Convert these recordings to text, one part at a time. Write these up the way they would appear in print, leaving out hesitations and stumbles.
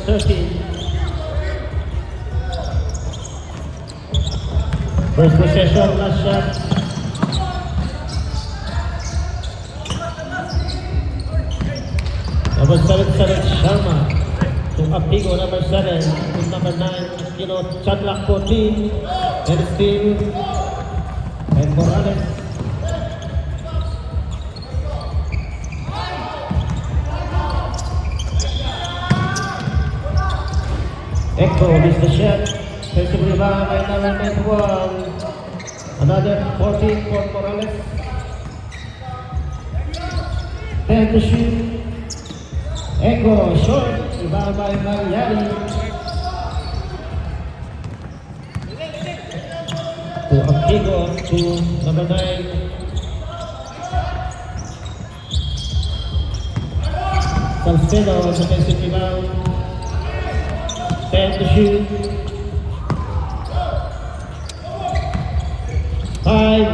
13. First possession, last shot. Number 7, Sharma. To Apigo, number 7. To number 9, Chadlak 14. And still, and Morales. Echo missed the shot. Defensive rebound by number 91. Another 14 for Morales. 10 to shoot. Echo short. Rebound by Mariani. To Apigo to number 9. Salcedo defensive rebound. 10 to shoot. 5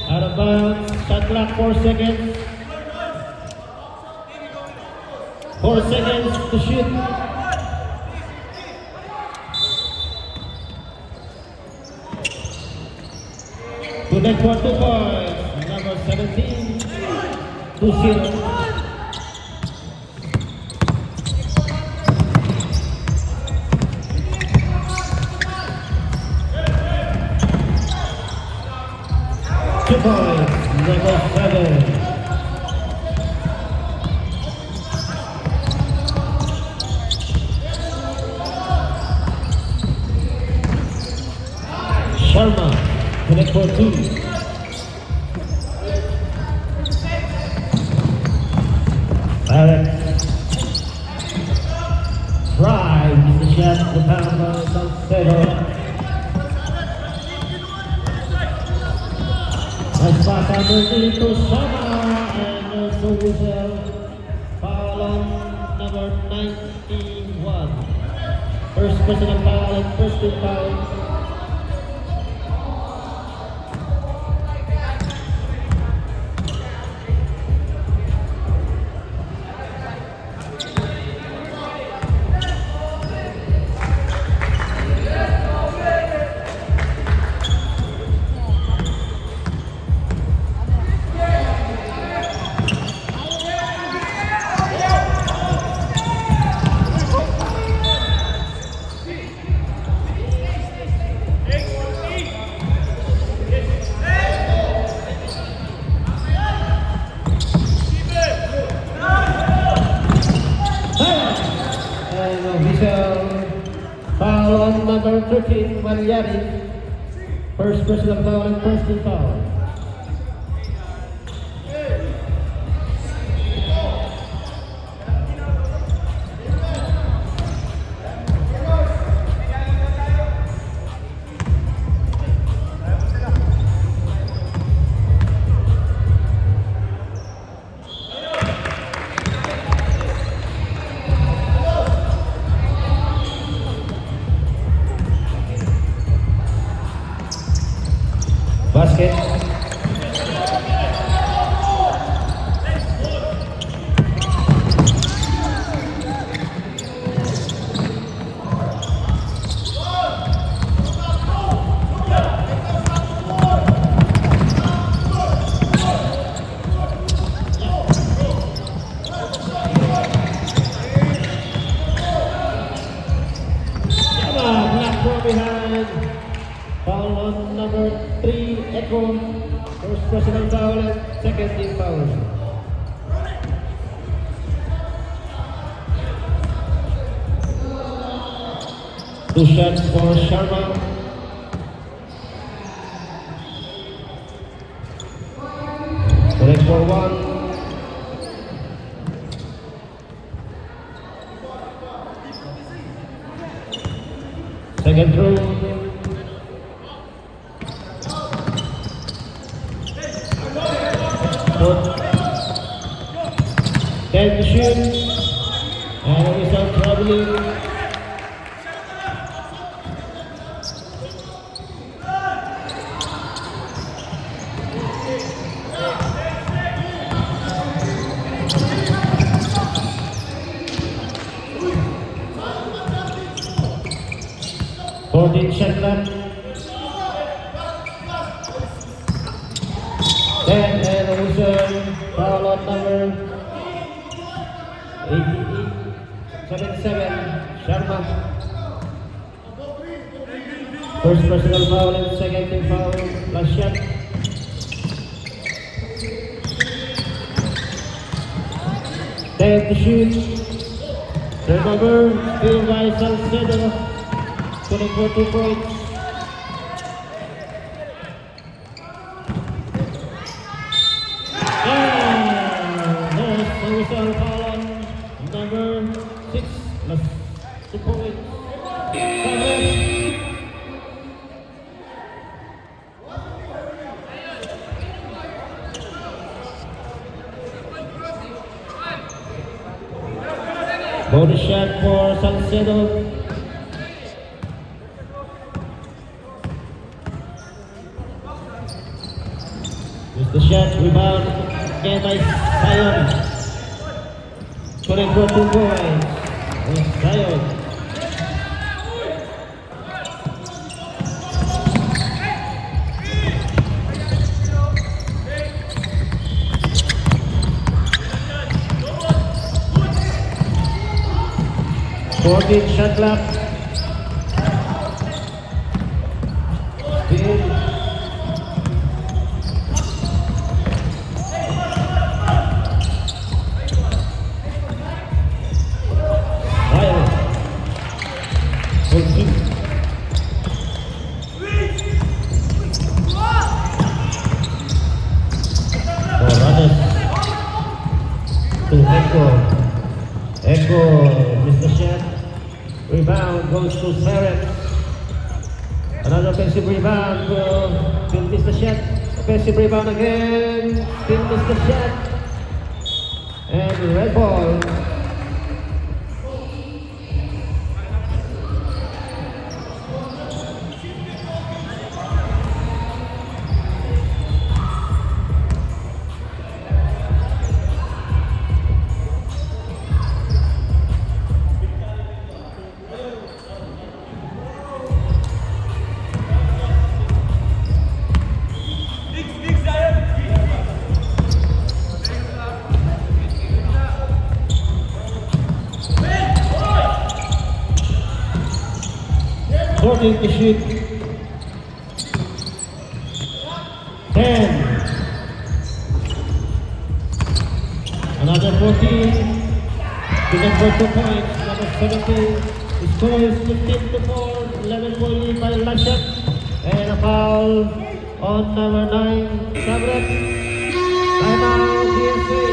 out of bounds. Shot clock 4 seconds. 4 seconds to shoot. To net for 2 points. Number 17. 2-0. Points, number 7. Sharma, connect for 2. Alex. Drive is the shot, the pound by Salcedo. Nice pass underneath to Sharma and also whistle. Foul on number 91. First personal foul and first team foul. Foul on number 13, Mariani. First personal foul and first team foul. Basket. Black ball behind. Foul on number 3, Echo. First personal foul and second team foul. Two shots for Sharma. Correct for 1. Second throw. Put 10 to shoot. And without traveling. 14 shot clock. 10 and whistle. Foul on number 77, Sharma. First personal foul and second team foul. Last shot. Ten to shoot. Turnover. Still by Salcedo. Scoring for 2 points. There's a whistle foul on number 6 plus 2 points. Bonus shot for Salcedo. Here's the shot, rebound again by Zion. Scoring for 2 points. Zion. Shot clock. Still. Zion. 14. Morales. To Echo. Mr. Shot. Rebound goes to Sarek. Another offensive rebound. Still miss the shot. Offensive rebound again. Still miss the shot. And red ball. To shoot. 10. Another 14. To get for 2 points. Number 17. The score is 15-4. 11 point lead by Lashat. And a foul on number 9. Sabret. Timeout USA.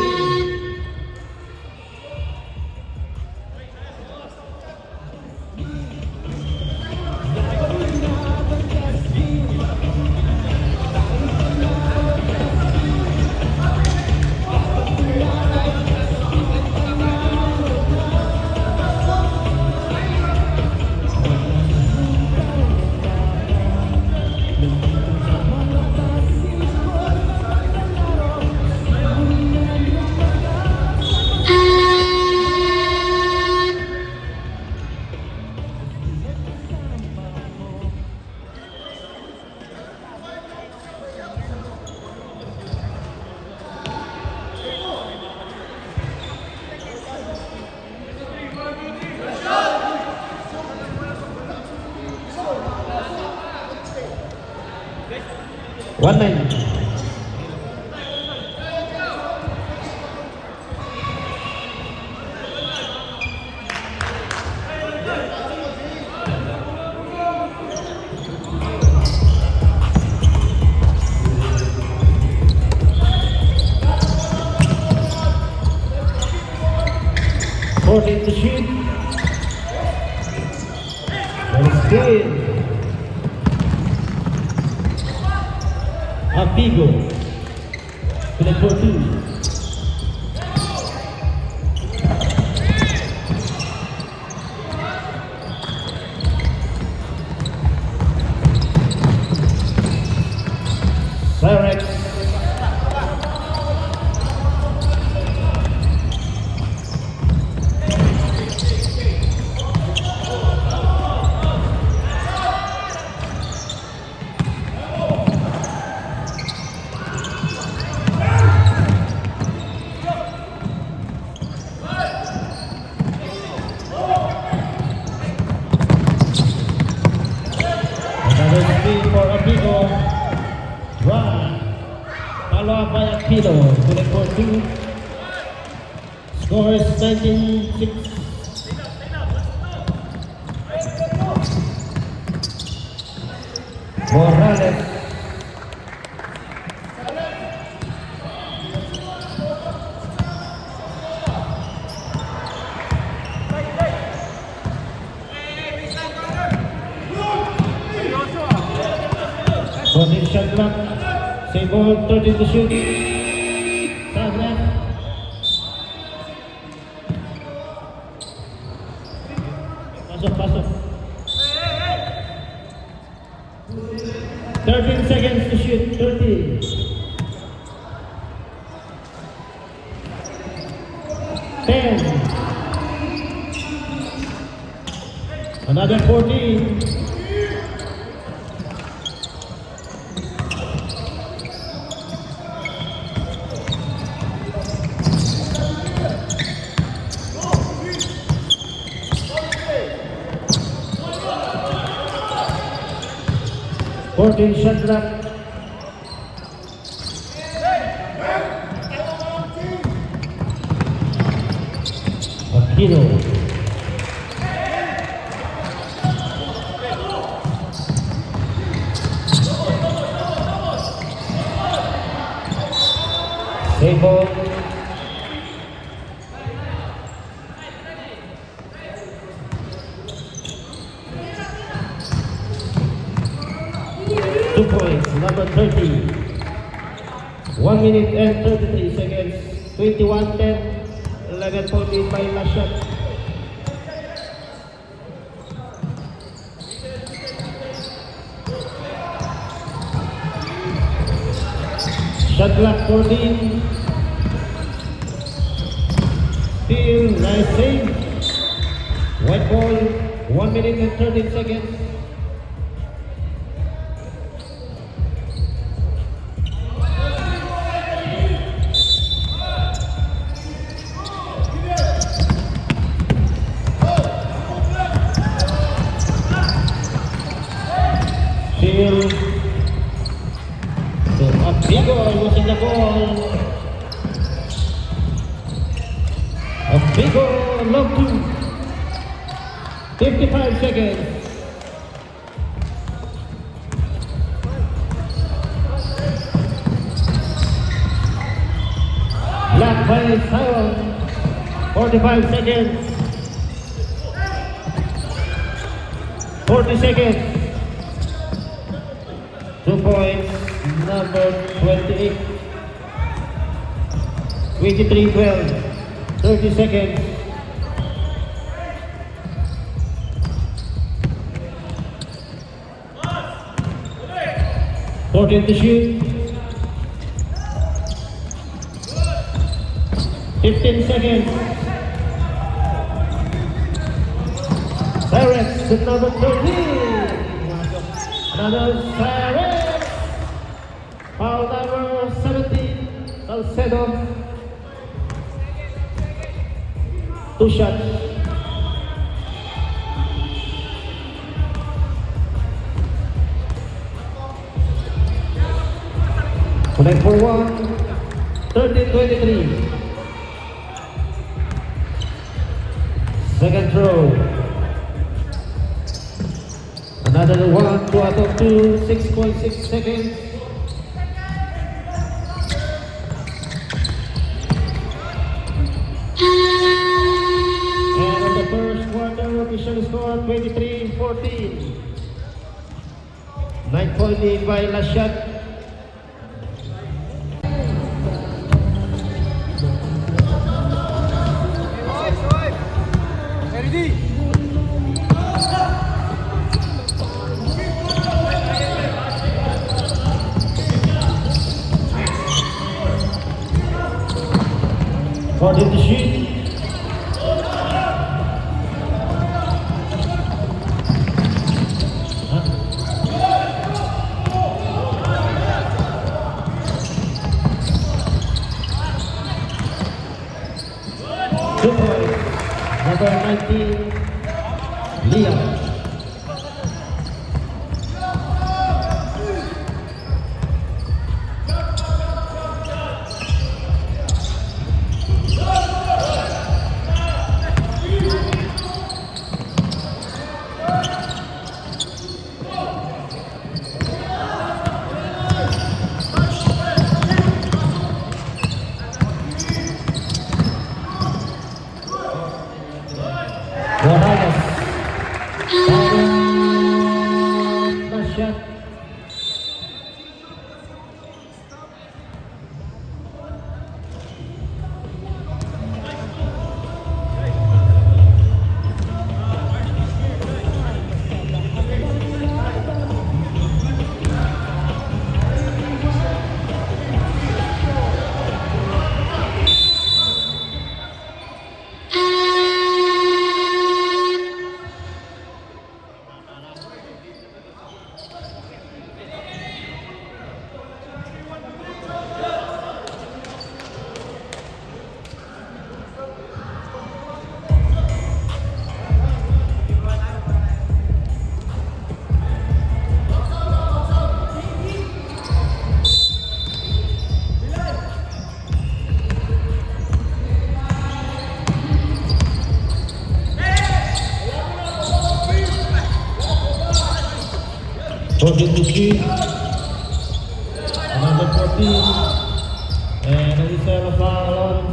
One line. To shoot. And still Apigo. Connect for 2. Cyrex. Aquino, connect for 2. Score is 19-6. Morales. Position clock. Same ball, 30 to shoot. Side left. Pasok. 13 seconds to shoot. 30. Another 14. Shot clock. Aquino. Same ball. Number 30. 1 minute and 33 seconds. 21-10. 11 point lead by last shot. Shot clock 14. Still nice save. White ball. 1 minute and 13 seconds. Losing the ball. Aquino, love 2. 55 seconds. Black by Sion. 45 seconds. 40 seconds. 2 points. Number 28. 23-12. 30 seconds. Fourteen to shoot. 15 seconds. Cyrus to number 13. Another Cyrus. Foul number 17, Salcedo. 2 shots. Connect for 1. 30-23. Second throw. Another 1, 2 out of 2, 6.6 seconds. Official score 23-14. 9 point lead by last shot. Ready? 14 to shoot. Number 19, Leon. Morales. Last shot. Forget to shoot. Number 14. And we serve a foul on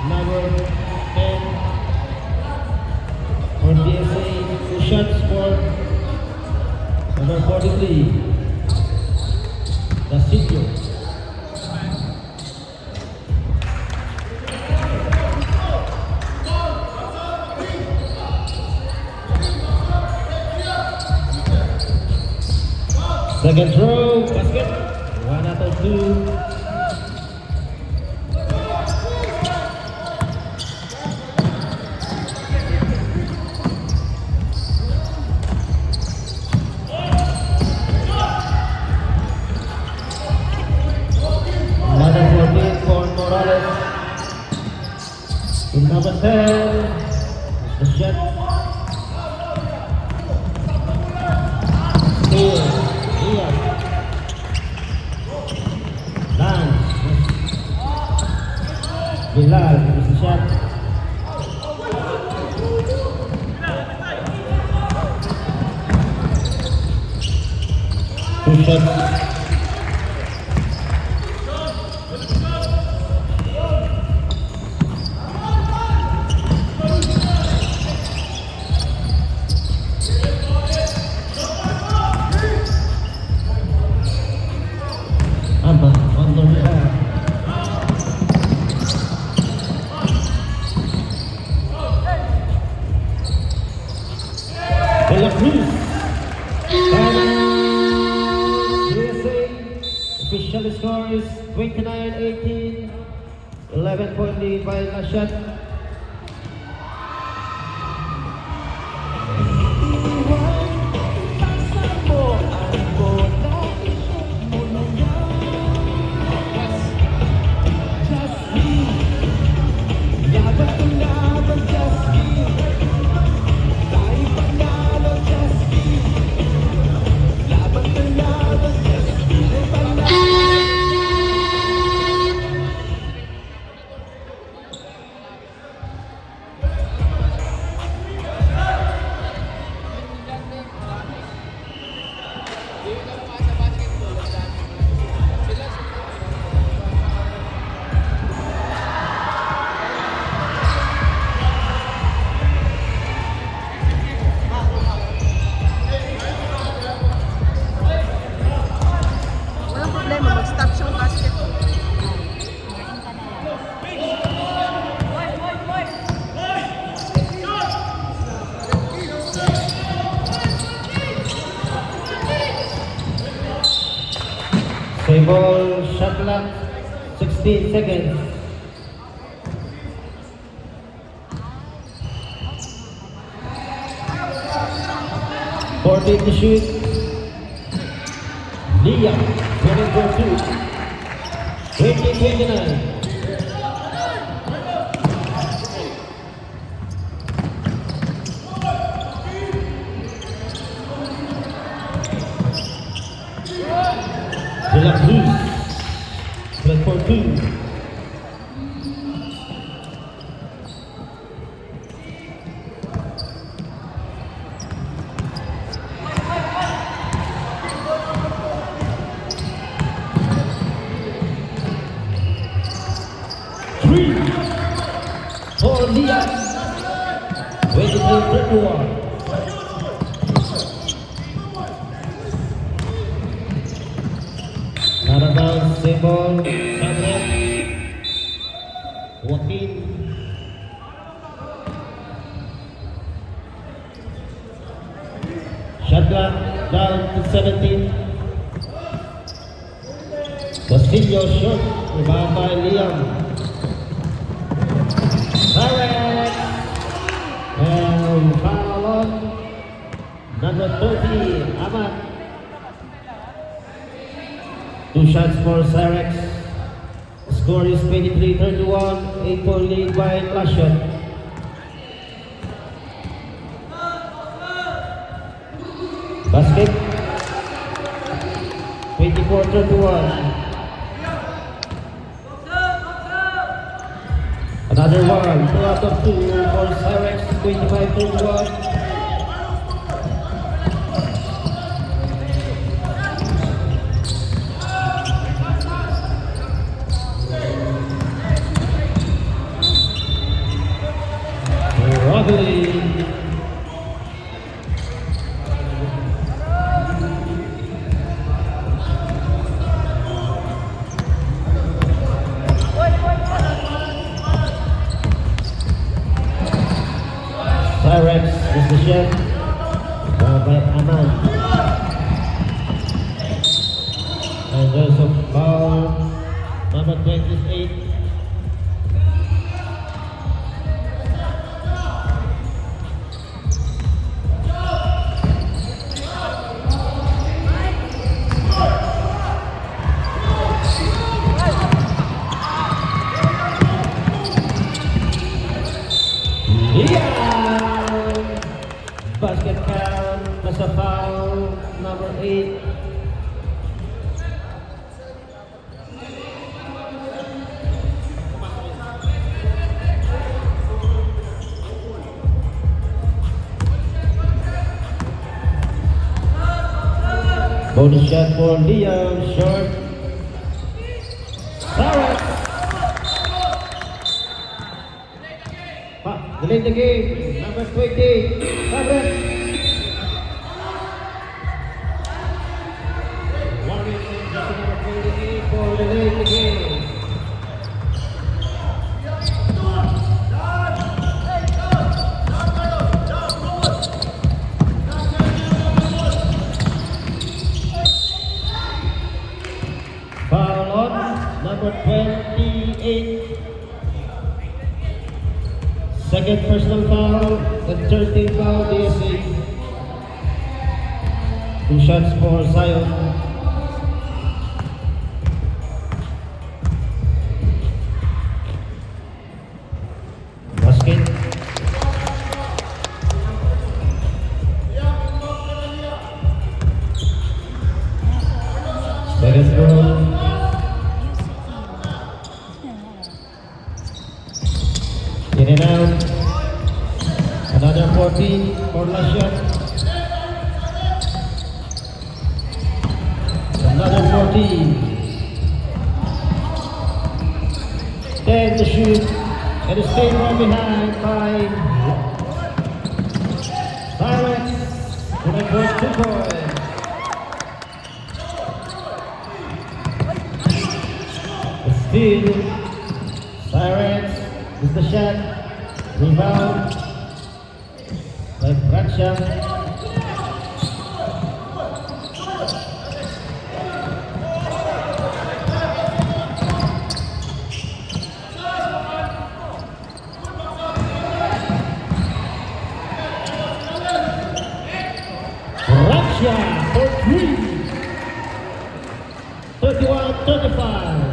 number 10. For DSA, 2 shots for number 43. Dacidio. Second throw, basket. 1 out of 2. Another 14 for Morales. In number 10, the shot. Steal. Bilal, is the shot. Two shots. Amba, on the rebound. De La Cruz. USA. Official score is 29-18. 11-point lead by Lashat. Play ball, shot clock, 16 seconds. To shoot. Liam, 24-2. 20-29. De La Cruz, 24-2. 31. Narabal, Simon, Samuel, Joaquin. Shotgun down to 17. Castillo shot, rebound by Liam. Sarek, and foul on number 30, Ahmad. 2 shots for Sarek. Score is 23-31, 8-point lead by last shot. Basket 24-31. Another one, 2 out of 2 for Cyrex, 25-31. Struggling. Cyrex is the shot, followed by Ahmad. And there's a foul, number 28. Basket count, nasa foul, number 8. Bonus shot for Liam, short. Sarek. Delay the game, number 20, Sarek. Warning, number 28 for delay the game. Foul on number 28. Second personal foul, the 13th foul, DSA. 2 shots for Zion. Basket. Second foul. In and out. Another 14 for last shot. Another 14. 10 to shoot. And it's stayed from behind by Cyrex. And it goes 2 points. Still, Cyrex is the shot. Rebound by Bradshaw. Bradshaw for 3. 31-35.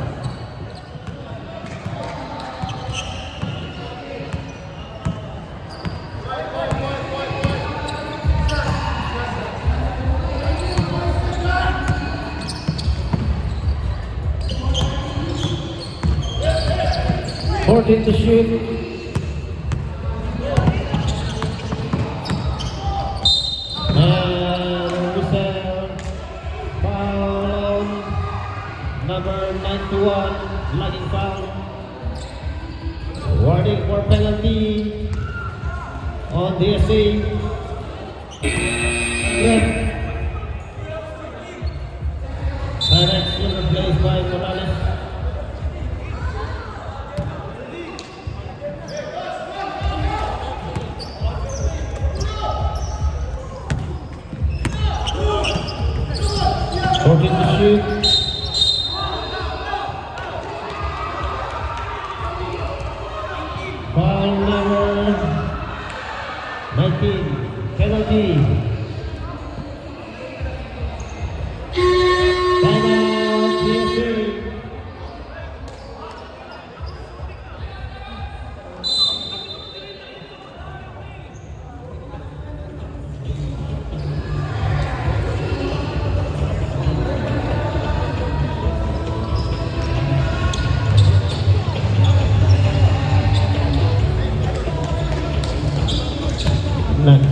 Fourteen to shoot. And whistle. Foul on number 91, lagging foul. Warning for penalty. on DSA. Red. Direct swing replaced by Morales. Fourteen to shoot. Foul number 19. Penalty. Timeout, DSA. None.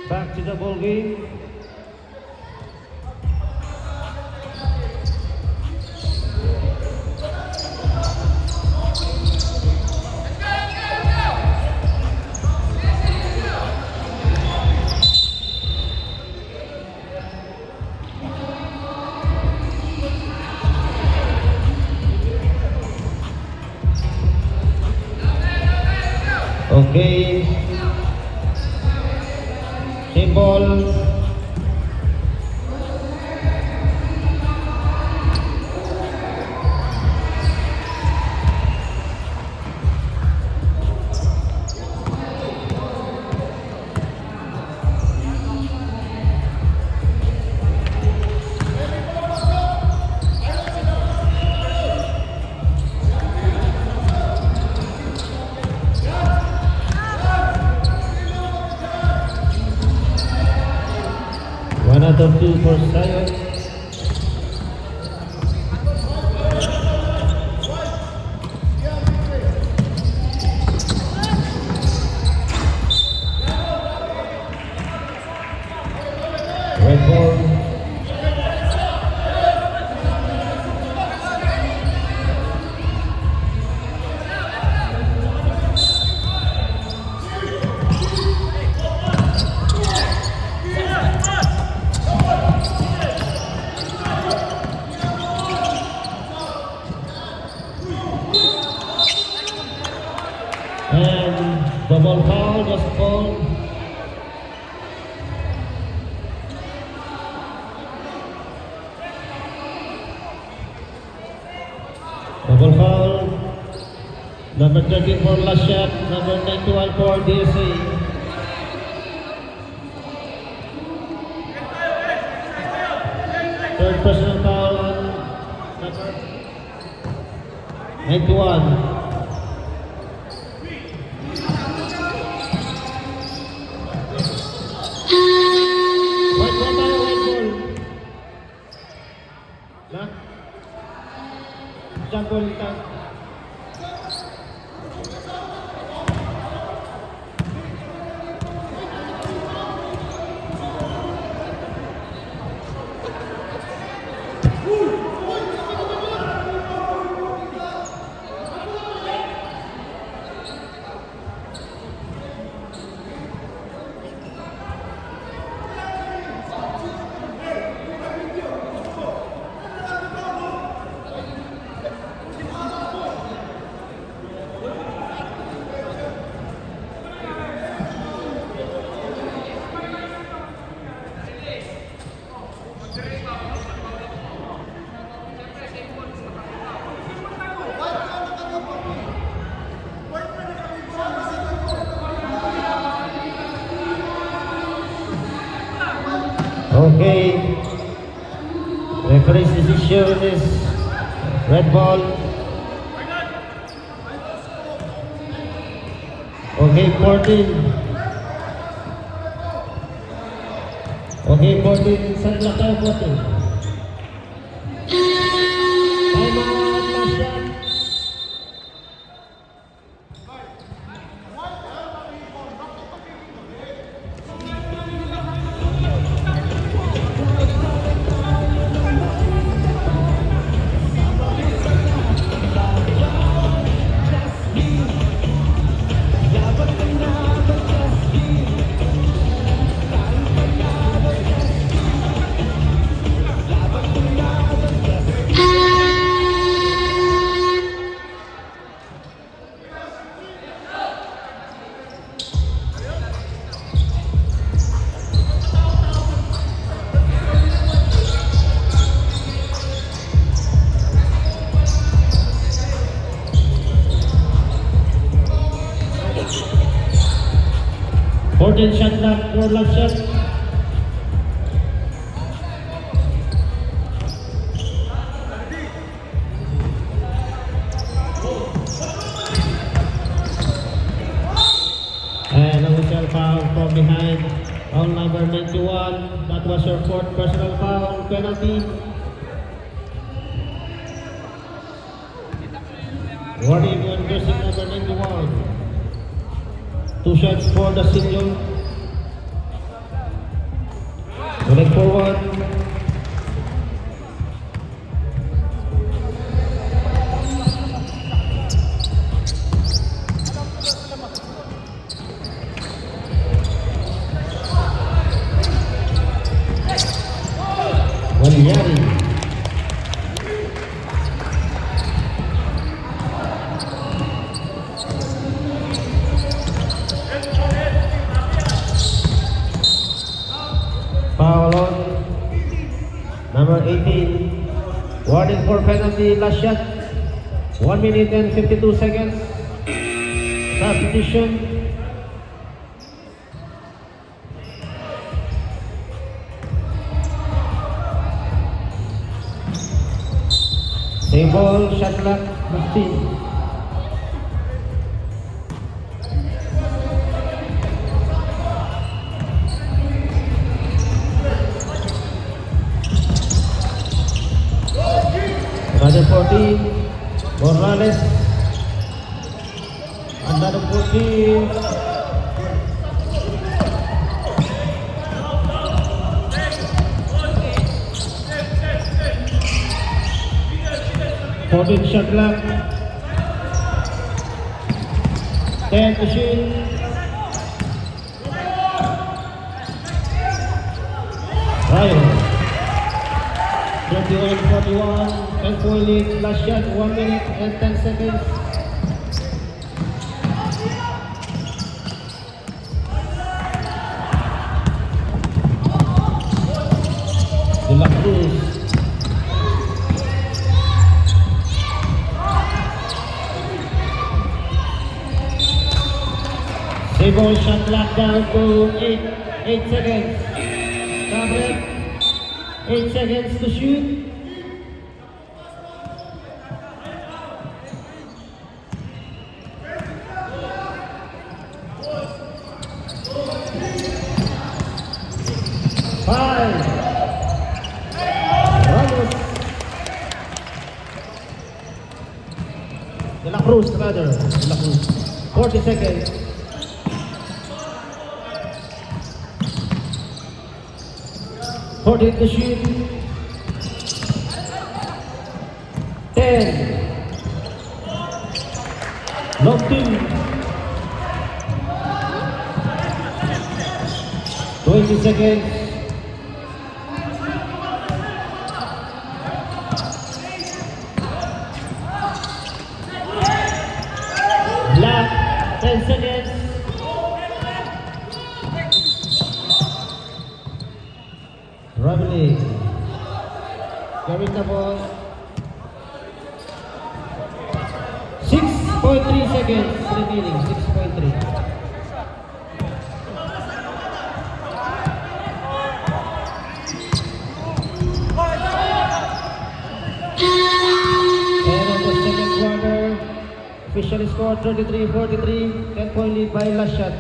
Back to the ball game. Okay. Same ball. One out of two for Zion. Red ball. And double foul was called. Double foul. Number 13 for Lashat, number 91 for DSA. Third personal foul on number 91. Jump ball. Okay. Referee's decision is red ball. Okay, 14. Okay, 14. San Lakay 14. Time out, last shot. 14 shot clock for last shot. And a whistle foul from behind on number 91. That was your fourth personal foul penalty. Warning on jersey number 91. 2 shots for the senior. Moving forward. Waliari. Foul on number 18. Warning for penalty, last shot. 1 minute and 52 seconds. Substitution. Same ball, shot clock, 15. Another 14, Morales. Another 14. Shot clock. 10 to shoot. Ryan. 21-41. 10-point lead. Last shot. 1 minute and 10 seconds. De La Cruz. Ball shot clock down to 8 seconds. Covered. 8 seconds to shoot. Five. Ramos. De La Cruz, rather. De La Cruz. 40 seconds. 40 to shoot. 10. Locked in. 20 seconds. Black. 10 seconds. Traveling. Carrying the ball. 6.3 seconds remaining. 6.3. And in the second quarter, officially scored 33-43. 10-point lead by last shot.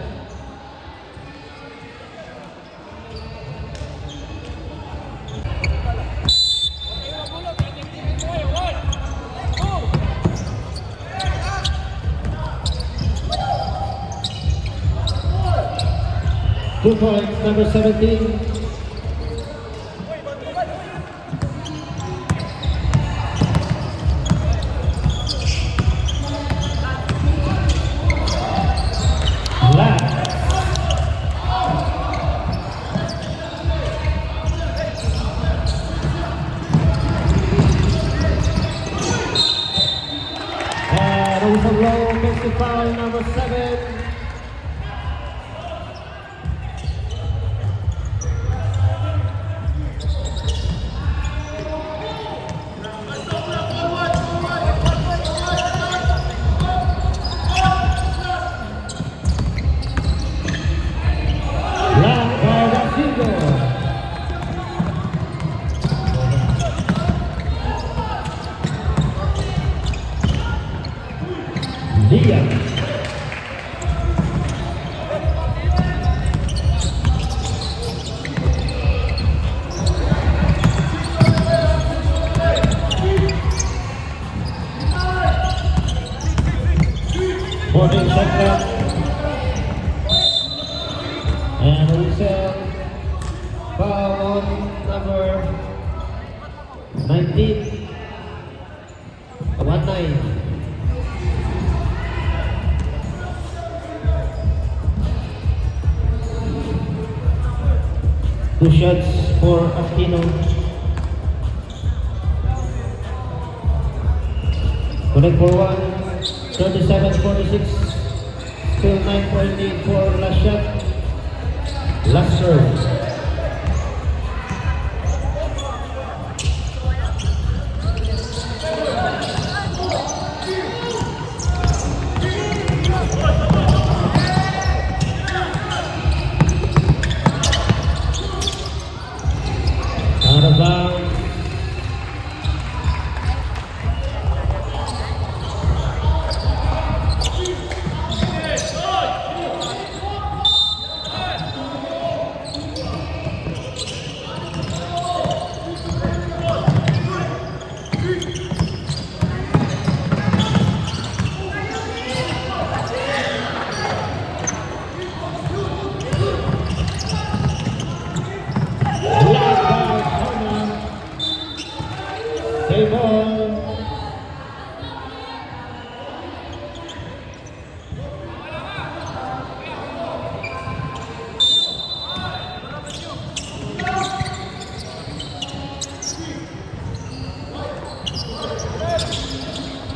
Two points, number 17. Row, offensive foul, number 7. Liam. Morning shot clock. And whistle. Foul on number 19. 1-9. Two shots for Aquino. Connect for one. 37-46. Still 9.8 for last shot. Last serve. Out of bounds. Table.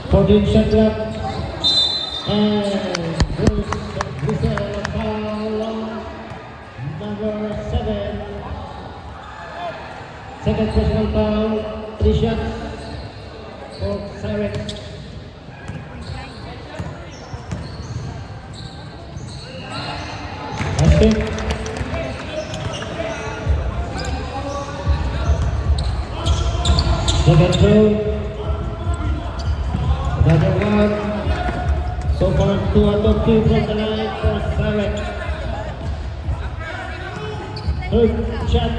Fourteen shot clock. And Bruce whistle foul on number 7. Second personal foul. 3 shots for Siren. Basket. Second throw. Another one. So far 2 out of 2 from the line for Siren. Third shot.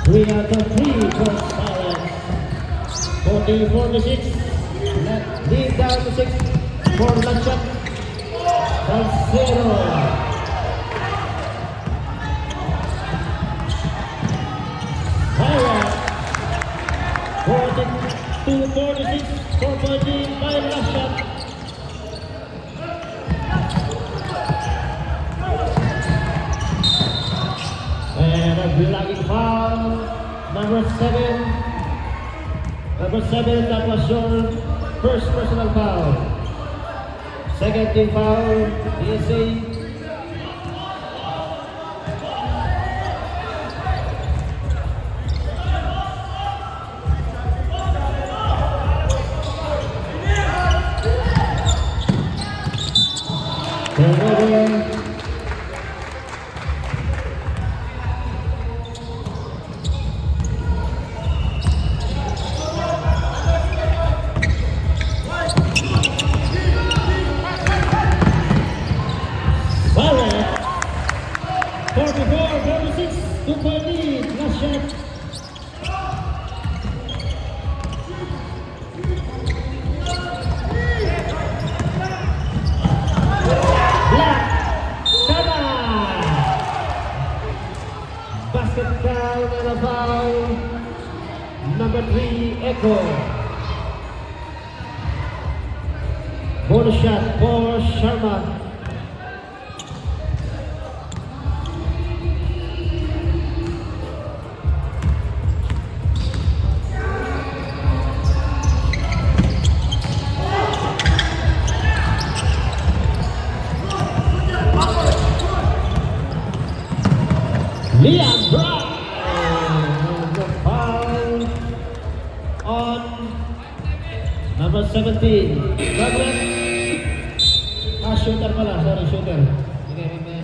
3 out of 3 for Siren. 40-46. Lead down to 6 for last shot. Zero. Siren. 42-46. 4.8 by last shot. And a blocking foul. Number 7. Number 7, that was your first personal foul. Second team foul, DSA. Turnover. Siren. 44-46, 2-point lead, last shot. Basket down and a foul. Number 3, Echo. Bonus shot for Sharma. Liam Brown. The foul on number 17. Douglas. Shooter pala. Sorry, shooter. Okay, may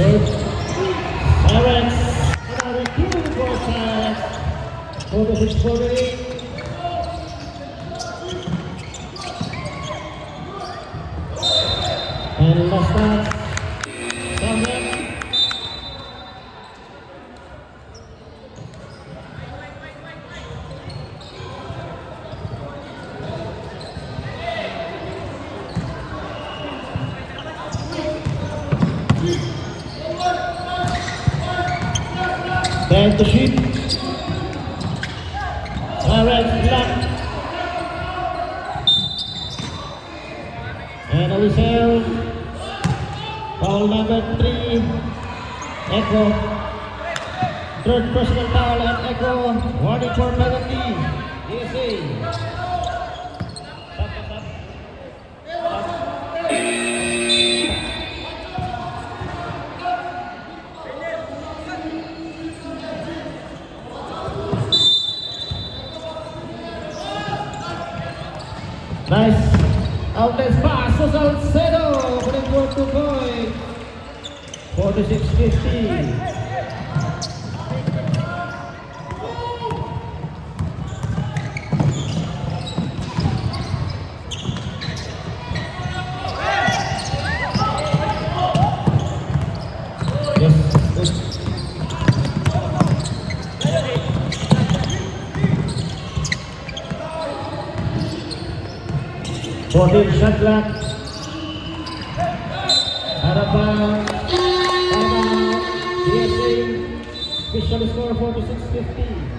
Good. Cyrus. Another kill for Cyrus. 46-48. And last touch. Samuel. Then to shoot. Cyrus block. And a whistle. Foul number 3. Echo. Third personal foul and Echo. Warning for penalty. USA. Nice outlet pass to Salcedo, putting for 2 points. 46-50. Yes. 14 shot clock. Harapan. Timeout. USA. Official score 46-50.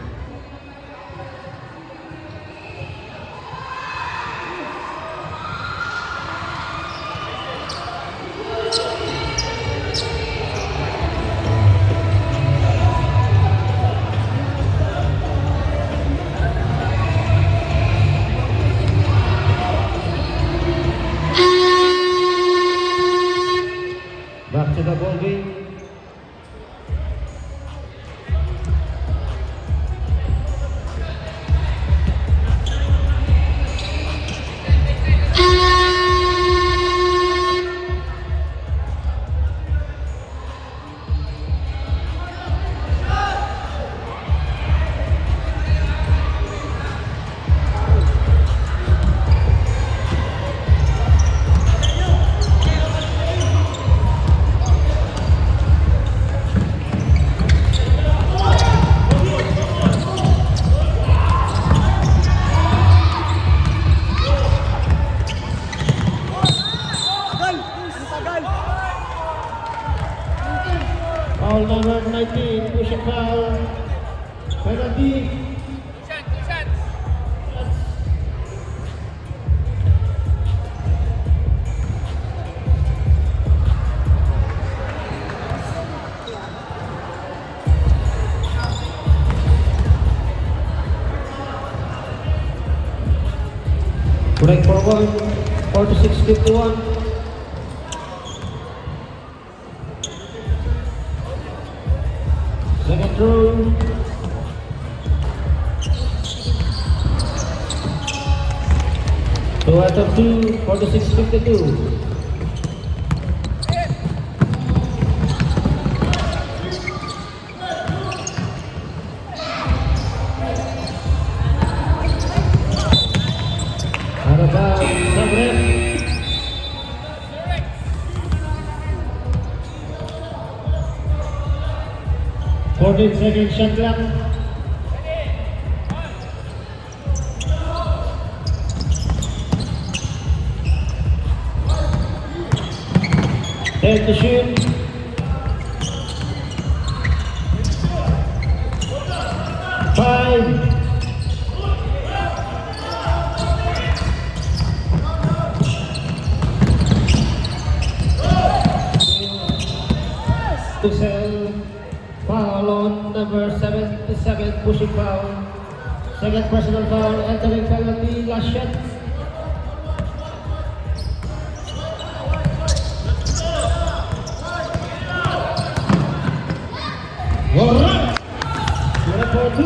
Back to the ball game. Foul number 19, pushing foul. Penalty. Break forward, 46-51. Second throw. Two out of 2, 46-52. Harapan, Sabrem. Second shot clock. Ten to shoot. Five. To sell. Foul on number 77, pushing foul. Second personal foul, entering penalty, last shot. Alright! Score for 2.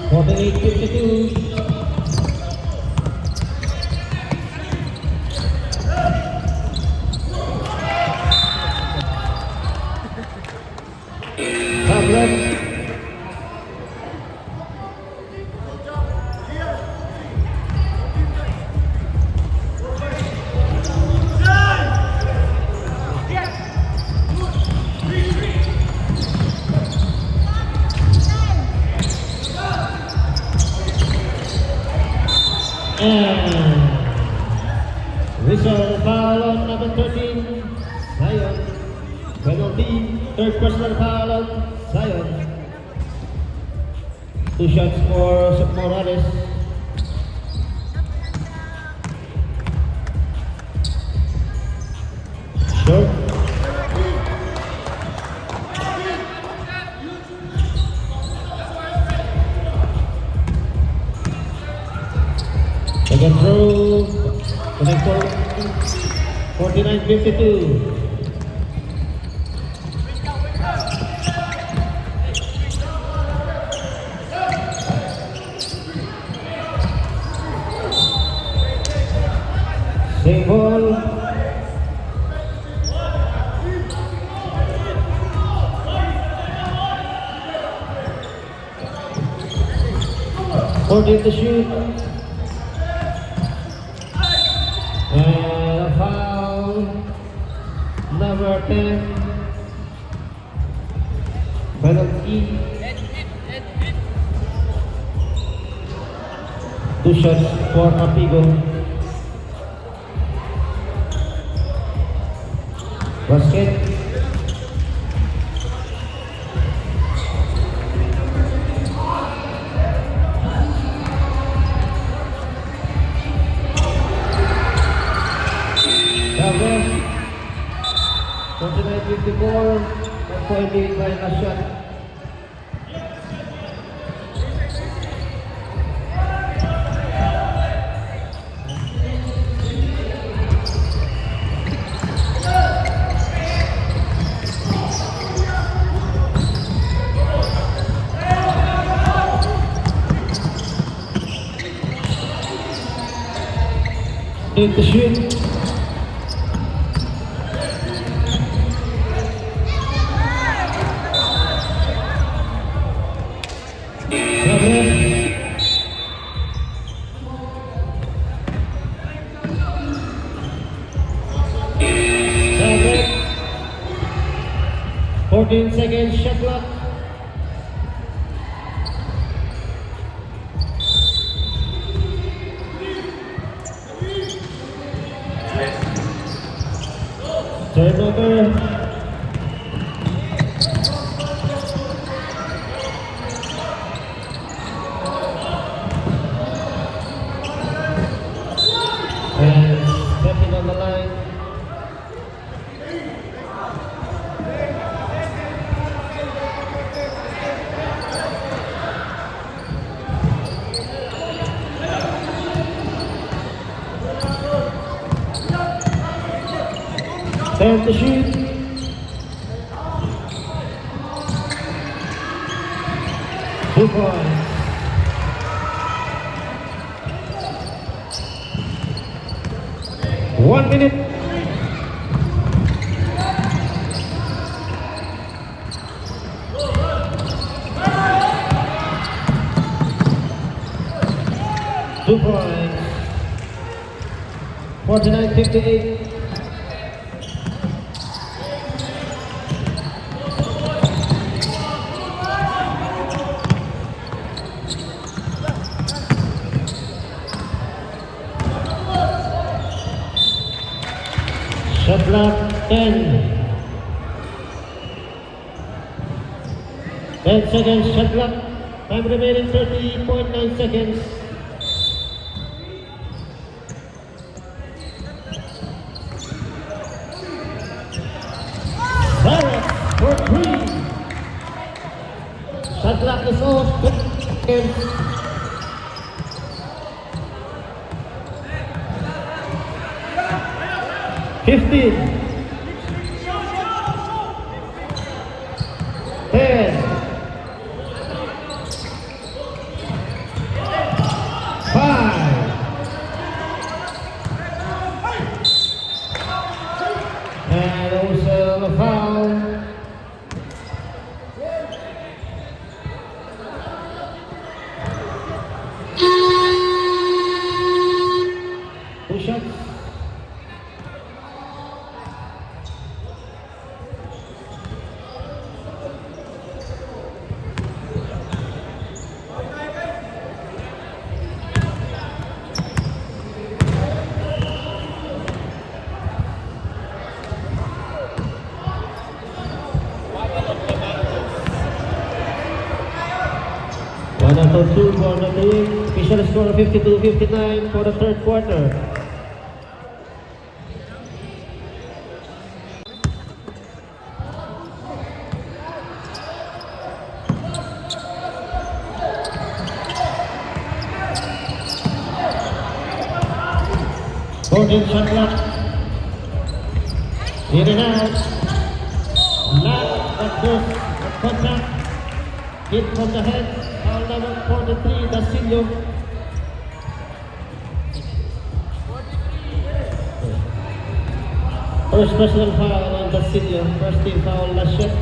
48-52. 7. And whistle foul on number 13, Zion. Penalty, third personal foul on Zion. 2 shots for Morales. Short. Second throw, connect for 49-52. Same ball. To shoot. And a foul. Number 10. Penalty. 2 shots for Apigo. Basket. Cover. 29-54. 1 point lead by last shot. Need to shoot. Seven. 14 seconds shot clock. Turnover. And stepping on the line. And to shoot. Two points. One minute. Two points. 49-58. Shot clock 10. 10 seconds shot clock. Time remaining 30.9 seconds. Barrett for 3. Shot clock is off. 2 seconds. Fifteen. 10. 5. And also a foul. Another 2 for the win. Official score 52-59 for the third quarter. Golden shot clock. In and out. Last but first contact. Hit from the head. Foul number 43, Dasilio. First personal foul on Dasilio. First team foul last shot.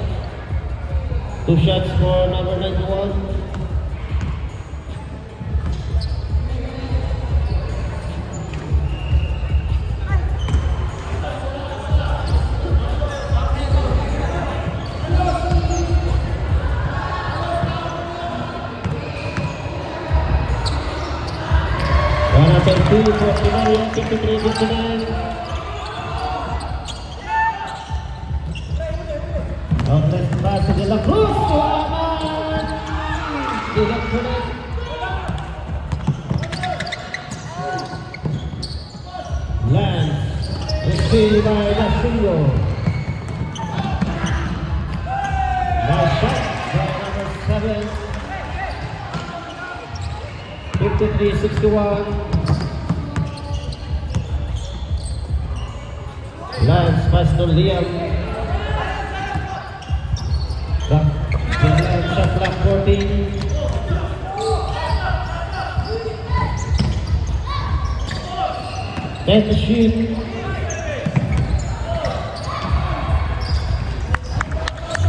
2 shots for number 91. Another 2 for Pinarian, 53-59. Outlet pass to De La Cruz. Salamat! De La Cruz. Lance. Received by Dasilio. Nice shot by number 7. 53-61. Lance pass to Liam. Shot clock 14. That's the shoot.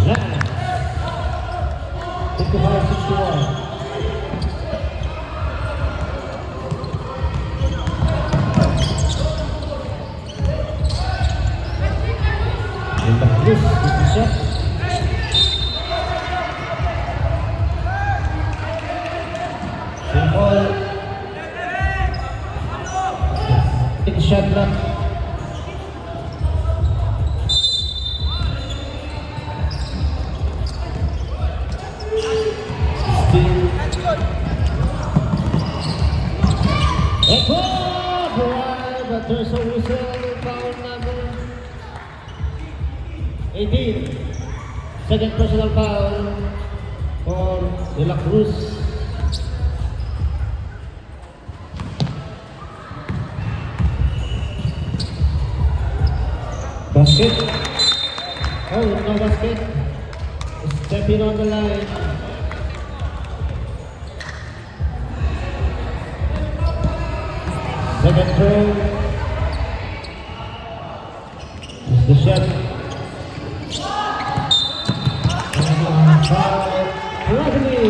Lance. 55-61. This is the shot. Ball. In shot clock. Still. Echo! Drive, but there's a whistle. Foul number 18. Second personal foul for De La Cruz. Basket. Oh, no basket. Stepping on the line. Second throw. It's the shot. Bradley.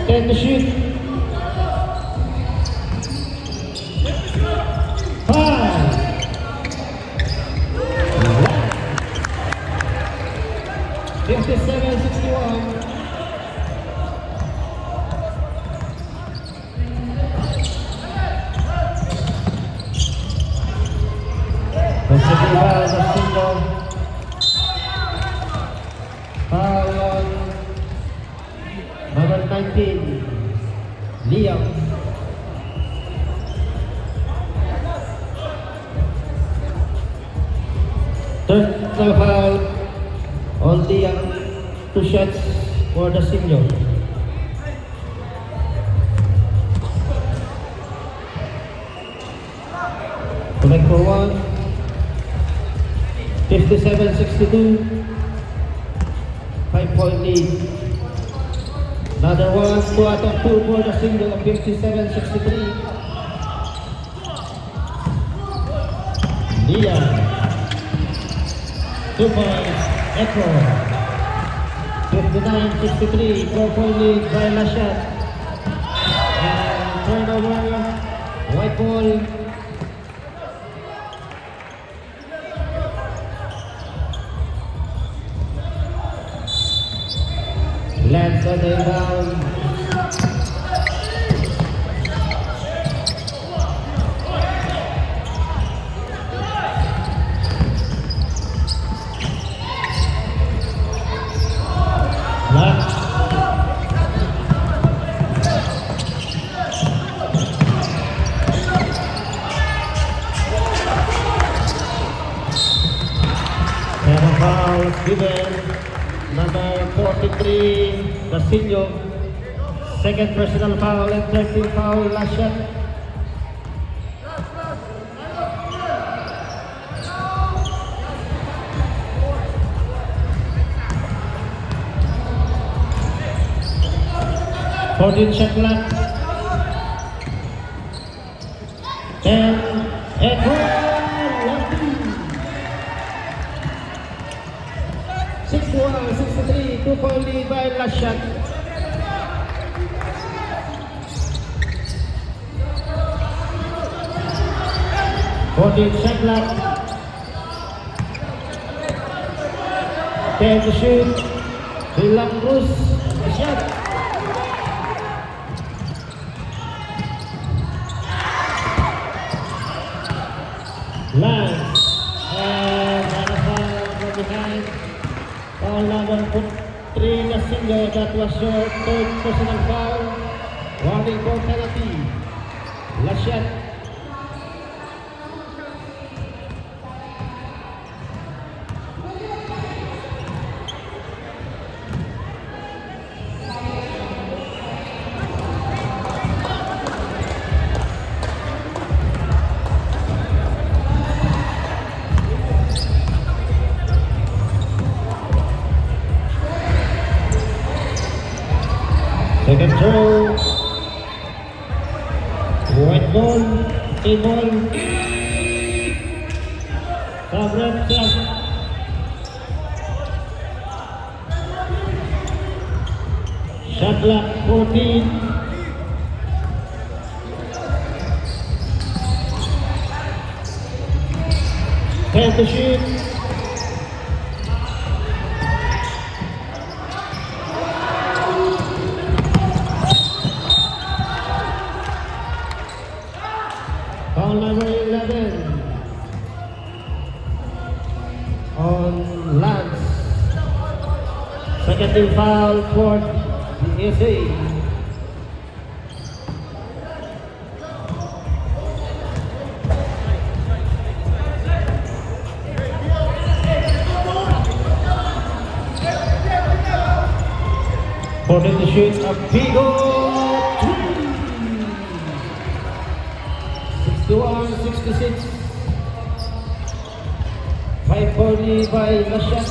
Ten to shoot. 5. 57-61. Second foul is a single. Foul on number 19, Liam. Third foul on Liam. 2 shots for the senior. Connect for 1. 57-62. 5-point lead. Another 1, 2 out of 2 for the single of 57-63. Liam. 2 points. Echo. 59-63. 4-point lead by Lashat. And turnover. White ball. Sunday down. Black. Foul given, number 43, Basilio. Second personal foul and 13 foul, last shot. Shot clock. 10 and 61-63, 2-point lead by last shot. Shot clock. 10 to shoot. Bilang Cruz, shot. Lance and foul from behind. Foul number 3, Basilio. That was your third personal foul. Warning for penalty. Last shot. Second throw. White ball. A-ball. Favorite shot. Shot clock 14. Ten to shoot. Foul number 11 on Lance. Second team foul for the SA. For the shoot of Vigo. 61-66. 5-point lead by Lashat.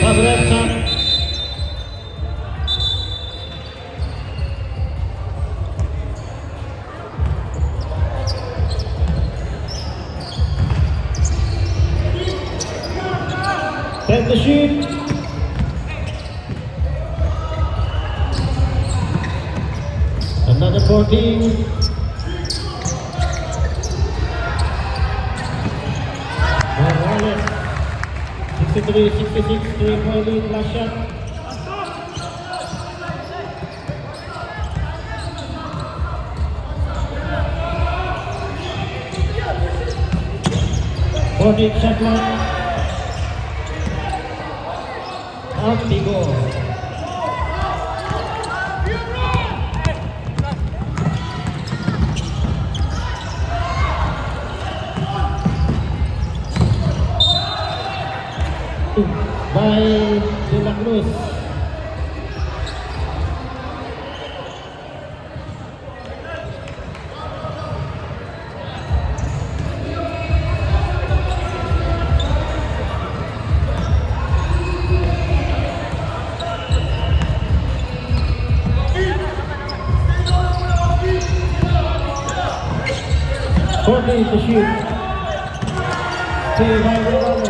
Favorite shot. Ten to shoot. Another 14. Morales. 63-66, 3-point lead, last shot. Shot clock. Out Vigo. By De La Cruz. To shoot. Stay by the ball.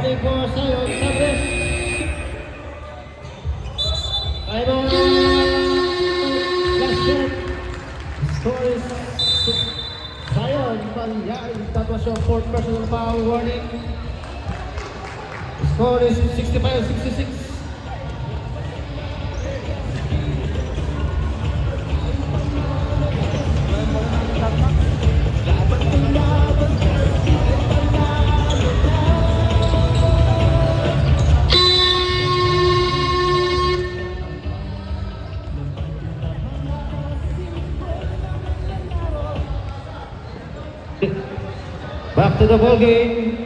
Warning for Sion, Sabres. Time out. Last shot. Score is Sion, that was your fourth personal foul warning. Score is 65-66. Back to the ball game.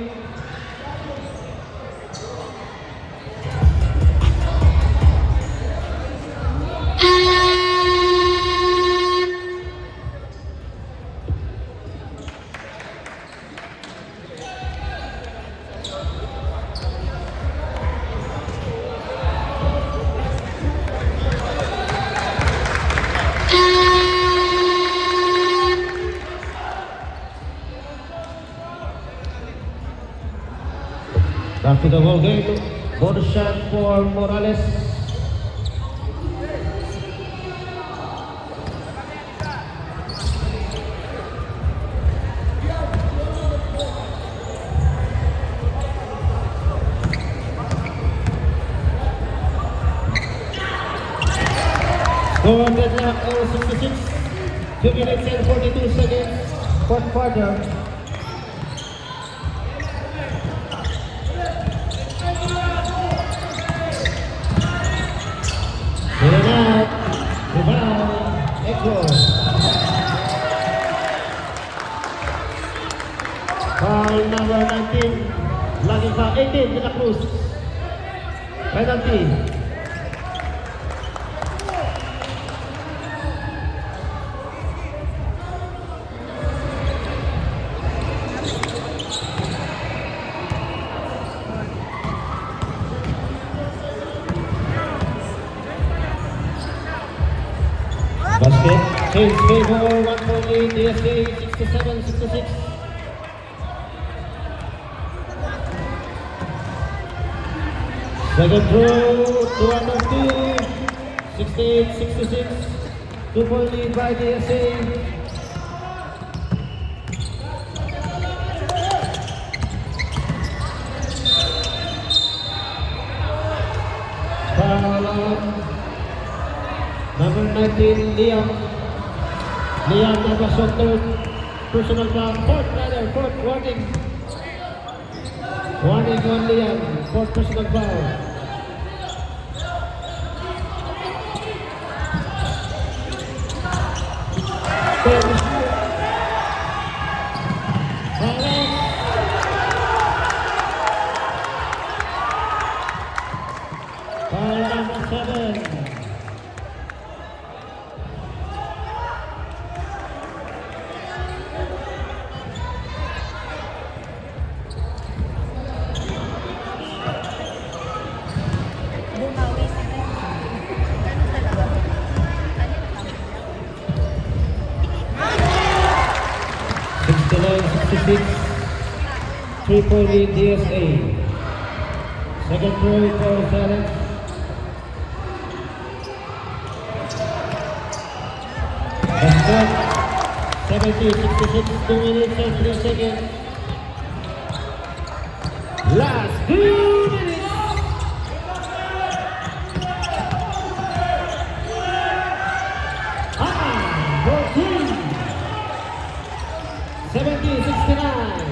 Back to the ball game. Bonus shot for Morales. Score deadlock 66. 2 minutes and 42 seconds. Fourth quarter. Foul number 19, lagi sa 18, De La Cruz. Penalty. Basket, change favor, 1 point lead, DSA 67-66. Second throw, 2 under 2, 68-66. 2 point lead by DSA. Foul on number 19, Liam. Liam that was on third personal foul, fourth warning. Warning on Liam, fourth personal foul. Foul number 7. Triple lead DSA. Second throw for Silence. That's 70-66, 2 minutes and 3 seconds. Last 2 minutes. For team. 70-69.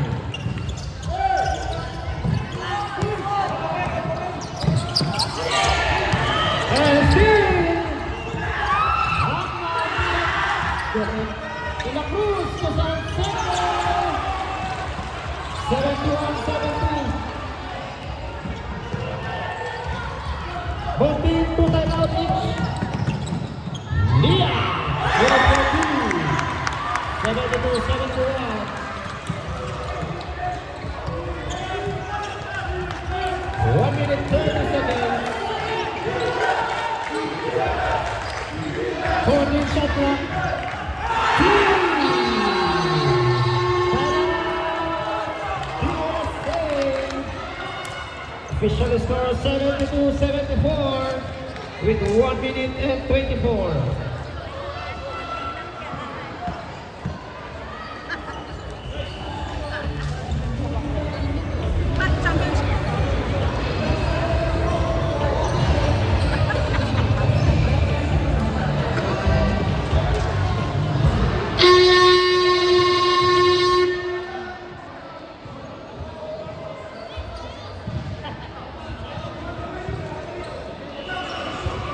De La Cruz goes on 71-70. Both teams 2 timeout each. Lia with a 14. 72-71. 1 minute 30 seconds. 14 shot clock. Official score 72-74 with 1 minute and 24.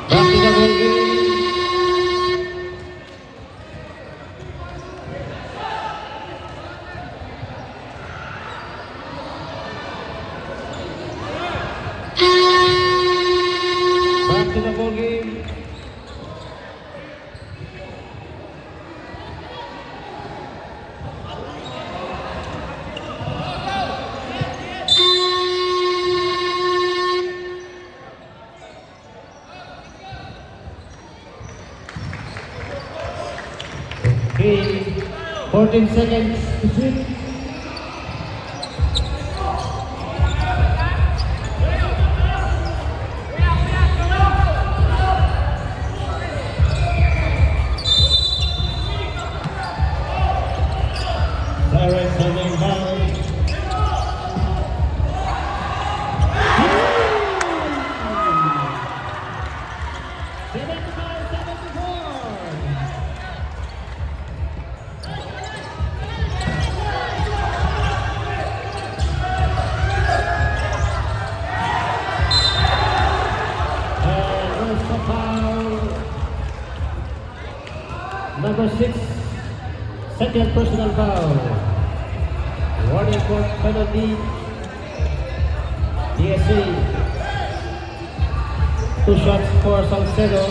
Back to the ball game. Back to the ball game. Okay, 14 seconds to shoot. Cyrus holding down. 75-74. Number 6, second personal foul. Warning for penalty. DSA. 2 shots for Salcedo.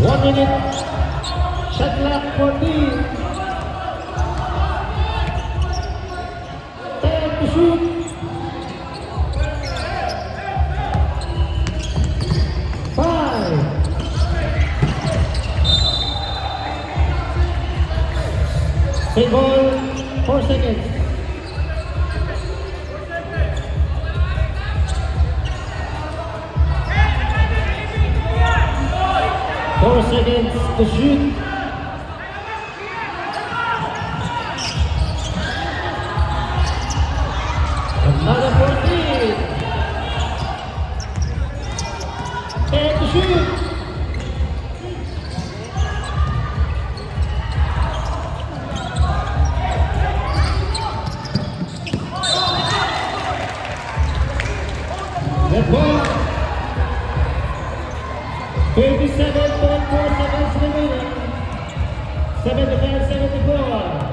One minute, shot clock 14. 10 to shoot. Five. Same ball, 4 seconds. Four seconds to shoot. Another 14. 10 to shoot. Red ball. 37.4 seconds remaining. 75-74.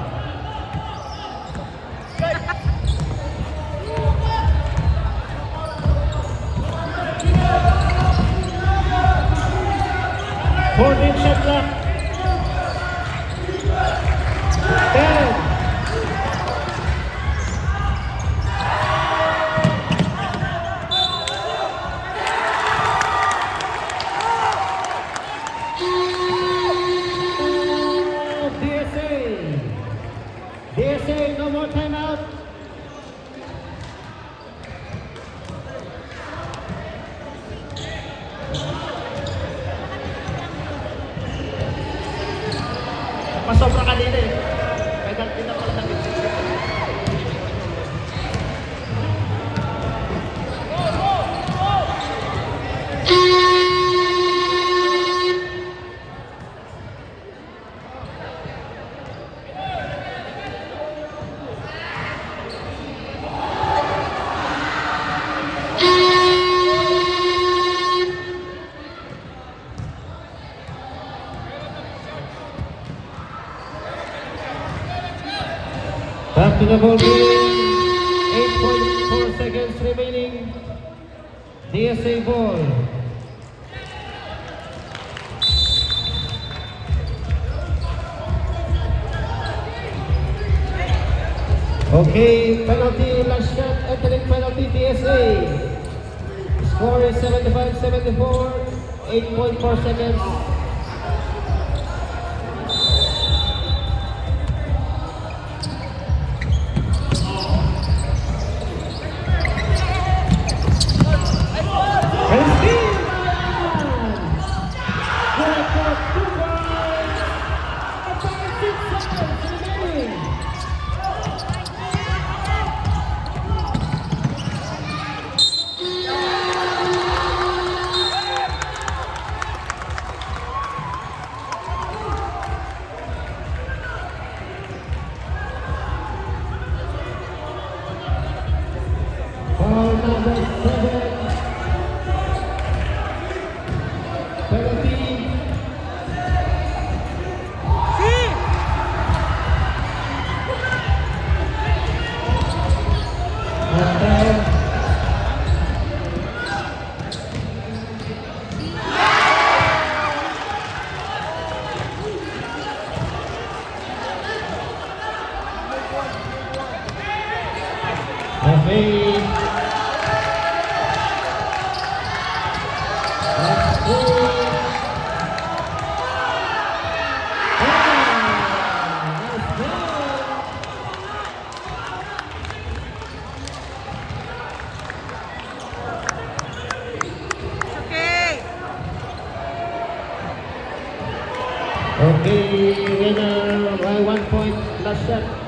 Fourteen shot clock. 10. DSA, no more timeout. Masobra kanina eh. May ganti na pala na. Back to the ball game. 8.4 seconds. seconds remaining. DSA ball. Okay, penalty, last shot, entering penalty, DSA. Score is 75-74, 8.4 seconds. And still, good for 2 points. About 6 seconds remaining. Foul number 7. Penalty. Referee. Let's go. Nice goal. Okay. Okay, winner by 1 point, last shot.